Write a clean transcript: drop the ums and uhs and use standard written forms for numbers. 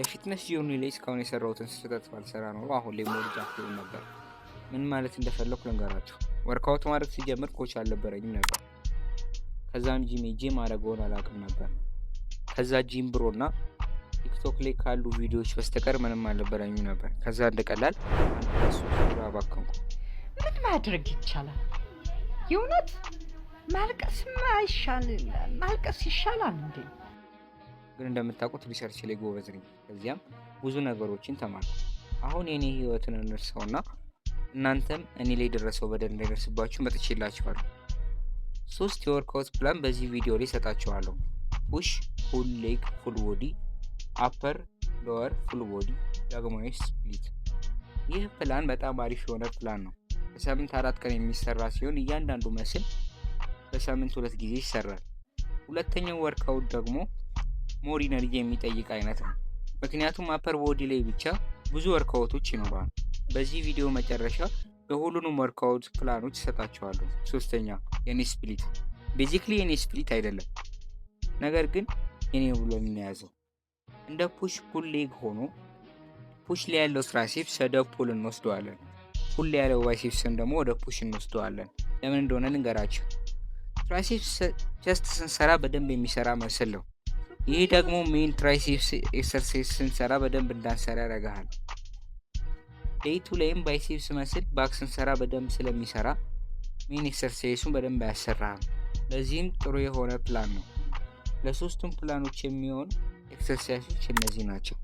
በፊትነስ ጆርኒ ላይ እስካሁን የሰራሁትን ስህተት ባልሰራ ኖሮ አሁን ላይ ሞድ ጃክል ነበር። ምን ማለት እንደፈለኩ ልንገራችሁ። ወርክአውት ማድረግ ሲጀምር ኮች አልነበረኝም ነበር። ከዛም ጂም ሄጄ ማድረገውን አላውቅም ነበር። ከዛ ጂም ብሮና ቲክቶክ ላይ ካሉ ቪዲዮዎች በስተቀር ምንም አልነበረኝም ነበር። ከዛ እንደቀላል አንድ ሱራ ባከንኩ። ምን ማድረግ ይቻላል? የእውነት ማልቀስ ይሻላል እንዴ? ግን እንደምታውቁት ሪሰርች ላይ ጎበዝ ነኝ። ከዚያም ብዙ ነገሮችን ተማርኩ። አሁን የኔ ህይወትን እንርሳውና እናንተም እኔ ላይ ደረሰው በደል እንዳይደርስባችሁ መጥቼላችኋለሁ። 3 የወርክአውት ፕላን በዚህ ቪዲዮ ላይ ሰጣችኋለሁ። ፑሽ፣ ፑል ሌግ ፉል ቦዲ፣ አፐር ሎወር ፉል ቦዲ፣ ዳግማዊ ስፕሊት። ይህ ፕላን በጣም አሪፍ የሆነ ፕላን ነው። በሳምንት 4 ቀን የሚሰራ ሲሆን እያንዳንዱ መስል በሳምንት 2 ጊዜ ይሰራል። ሁለተኛው ወርክአውት ደግሞ ሞር ኢነርጂ የሚጠይቅ አይነት ነው። ምክንያቱም አፐር ቦዲ ላይ ብቻ ብዙ ወርክአውቶች ይኖራሉ። በዚህ ቪዲዮ መጨረሻ የሁሉንም ወርክአውት ፕላኖች እሰጣችኋለሁ። ሶስተኛ የኔ ስፕሊት። ቤዚክሊ የኔ ስፕሊት አይደለም፣ ነገር ግን የኔ ብሎ የሚያዘው እንደ ፑሽ ፑል ሌግ ሆኖ ፑሽ ላይ ያለው ትራይሴፕስ ወደ ፑል እንወስደዋለን። ፑል ላይ ያለው ባይሴፕስን ደግሞ ወደ ፑሽ እንወስደዋለን። ለምን እንደሆነ ልንገራችሁ። ትራይሴፕስ ጀስት ስንሰራ በደንብ የሚሰራ መስል ነው። ይህ ደግሞ ሜን ትራይሴፕስ ኤክሰርሳይዝ ስንሰራ በደንብ እንዳንሰራ ያደርጋል። ዴይ ቱ ላይም ባይሴፕስ መስል ባክ ስንሰራ በደንብ ስለሚሰራ ሜን ኤክሰርሳይሱን በደንብ ያሰራል። ለዚህም ጥሩ የሆነ ፕላን ነው። ለሶስቱም ፕላኖች የሚሆን ኤክሰርሳይሶች እነዚህ ናቸው።